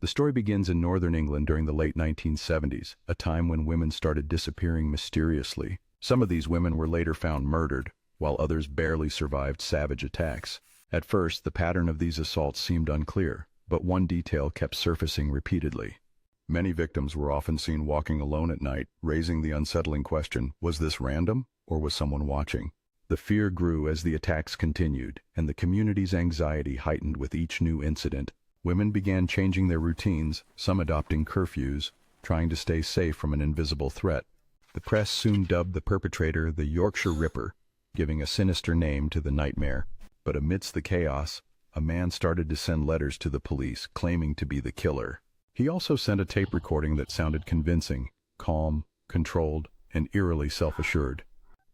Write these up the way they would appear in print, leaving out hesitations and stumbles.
The story begins in northern England during the late 1970s, a time when women started disappearing mysteriously. Some of these women were later found murdered, while others barely survived savage attacks. At first, the pattern of these assaults seemed unclear, but one detail kept surfacing repeatedly. Many victims were often seen walking alone at night, raising the unsettling question, was this random, or was someone watching? The fear grew as the attacks continued, and the community's anxiety heightened with each new incident. Women began changing their routines, some adopting curfews, trying to stay safe from an invisible threat. The press soon dubbed the perpetrator the Yorkshire Ripper, giving a sinister name to the nightmare. But amidst the chaos, a man started to send letters to the police, claiming to be the killer. He also sent a tape recording that sounded convincing, calm, controlled, and eerily self-assured.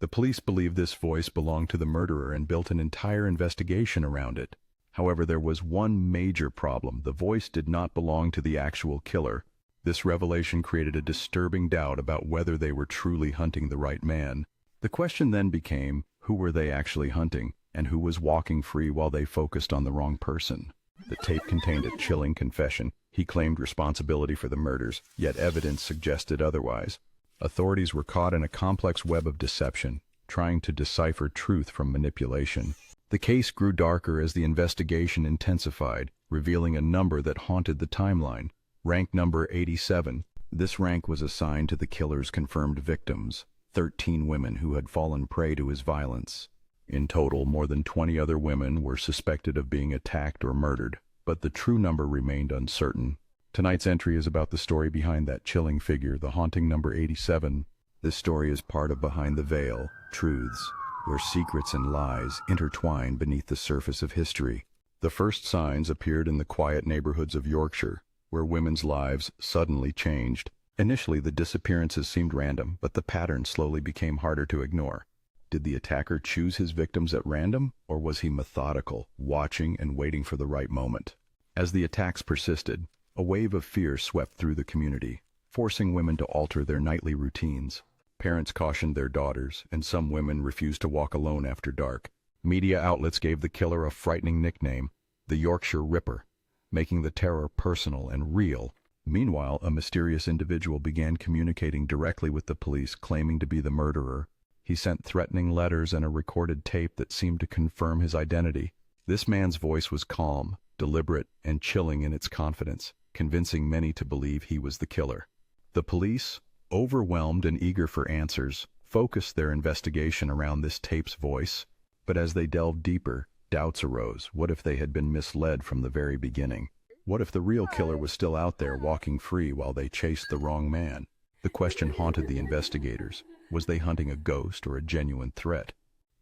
The police believed this voice belonged to the murderer and built an entire investigation around it. However, there was one major problem. The voice did not belong to the actual killer. This revelation created a disturbing doubt about whether they were truly hunting the right man. The question then became, who were they actually hunting, and who was walking free while they focused on the wrong person? The tape contained a chilling confession. He claimed responsibility for the murders, yet evidence suggested otherwise. Authorities were caught in a complex web of deception, trying to decipher truth from manipulation. The case grew darker as the investigation intensified, revealing a number that haunted the timeline. Rank number 87. This rank was assigned to the killer's confirmed victims, 13 women who had fallen prey to his violence. In total, more than 20 other women were suspected of being attacked or murdered, but the true number remained uncertain. Tonight's entry is about the story behind that chilling figure, the haunting number 87. This story is part of Behind the Veil, Truths, where secrets and lies intertwine beneath the surface of history. The first signs appeared in the quiet neighborhoods of Yorkshire, where women's lives suddenly changed. Initially, the disappearances seemed random, but the pattern slowly became harder to ignore. Did the attacker choose his victims at random, or was he methodical, watching and waiting for the right moment? As the attacks persisted, a wave of fear swept through the community, forcing women to alter their nightly routines. Parents cautioned their daughters, and some women refused to walk alone after dark. Media outlets gave the killer a frightening nickname, the Yorkshire Ripper, making the terror personal and real. Meanwhile, a mysterious individual began communicating directly with the police, claiming to be the murderer. He sent threatening letters and a recorded tape that seemed to confirm his identity. This man's voice was calm, deliberate, and chilling in its confidence, convincing many to believe he was the killer. The police, overwhelmed and eager for answers, focused their investigation around this tape's voice. But as they delved deeper, doubts arose. What if they had been misled from the very beginning? What if the real killer was still out there walking free while they chased the wrong man? The question haunted the investigators. Was they hunting a ghost or a genuine threat?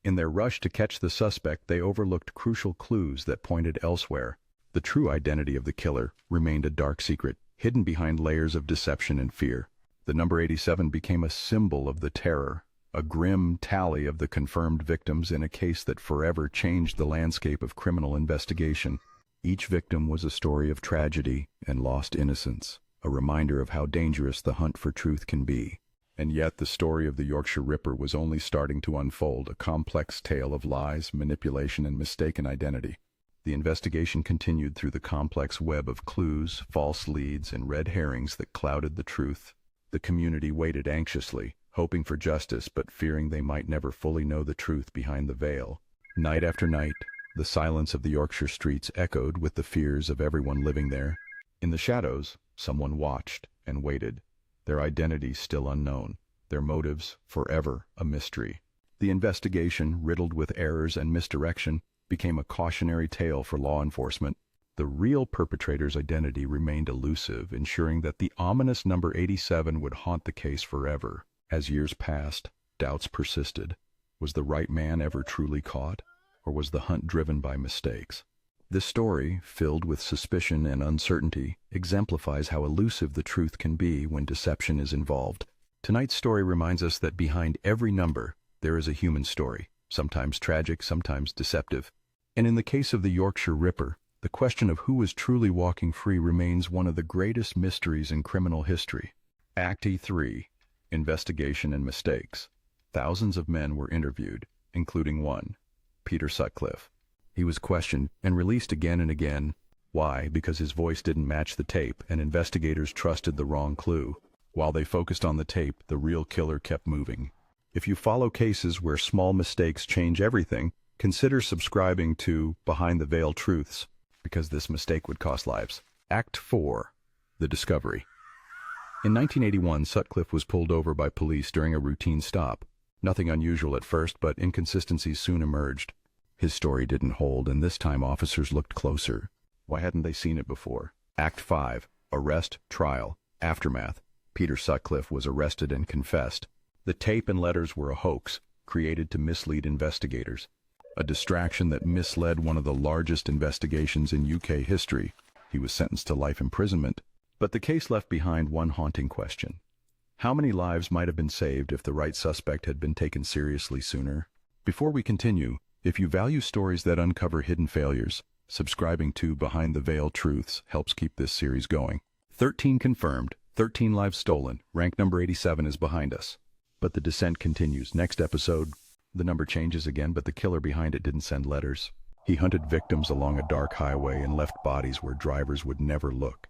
In their rush to catch the suspect, they overlooked crucial clues that pointed elsewhere. The true identity of the killer remained a dark secret, hidden behind layers of deception and fear. The number 87 became a symbol of the terror, a grim tally of the confirmed victims in a case that forever changed the landscape of criminal investigation. Each victim was a story of tragedy and lost innocence, a reminder of how dangerous the hunt for truth can be. And yet the story of the Yorkshire Ripper was only starting to unfold, a complex tale of lies, manipulation, and mistaken identity. The investigation continued through the complex web of clues, false leads, and red herrings that clouded the truth. The community waited anxiously, hoping for justice but fearing they might never fully know the truth behind the veil. Night after night, the silence of the Yorkshire streets echoed with the fears of everyone living there. In the shadows, someone watched and waited, their identities still unknown, their motives forever a mystery. The investigation, riddled with errors and misdirection, became a cautionary tale for law enforcement. The real perpetrator's identity remained elusive, ensuring that the ominous number 87 would haunt the case forever. As years passed, doubts persisted. Was the right man ever truly caught, or was the hunt driven by mistakes? This story, filled with suspicion and uncertainty, exemplifies how elusive the truth can be when deception is involved. Tonight's story reminds us that behind every number, there is a human story, sometimes tragic, sometimes deceptive. And in the case of the Yorkshire Ripper, the question of who was truly walking free remains one of the greatest mysteries in criminal history. Act 3. Investigation and Mistakes. Thousands of men were interviewed, including one, Peter Sutcliffe. He was questioned and released again and again. Why? Because his voice didn't match the tape, and investigators trusted the wrong clue. While they focused on the tape, the real killer kept moving. If you follow cases where small mistakes change everything, consider subscribing to Behind the Veil Truths, because this mistake would cost lives. Act 4. The Discovery. In 1981, Sutcliffe was pulled over by police during a routine stop. Nothing unusual at first, but inconsistencies soon emerged. His story didn't hold, and this time officers looked closer. Why hadn't they seen it before? Act 5. Arrest, Trial, Aftermath. Peter Sutcliffe was arrested and confessed. The tape and letters were a hoax, created to mislead investigators. A distraction that misled one of the largest investigations in UK history. He was sentenced to life imprisonment. But the case left behind one haunting question. How many lives might have been saved if the right suspect had been taken seriously sooner? Before we continue, if you value stories that uncover hidden failures, subscribing to Behind the Veil Truths helps keep this series going. 13 confirmed, 13 lives stolen. Rank number 87 is behind us. But the descent continues. Next episode, the number changes again, but the killer behind it didn't send letters. He hunted victims along a dark highway and left bodies where drivers would never look.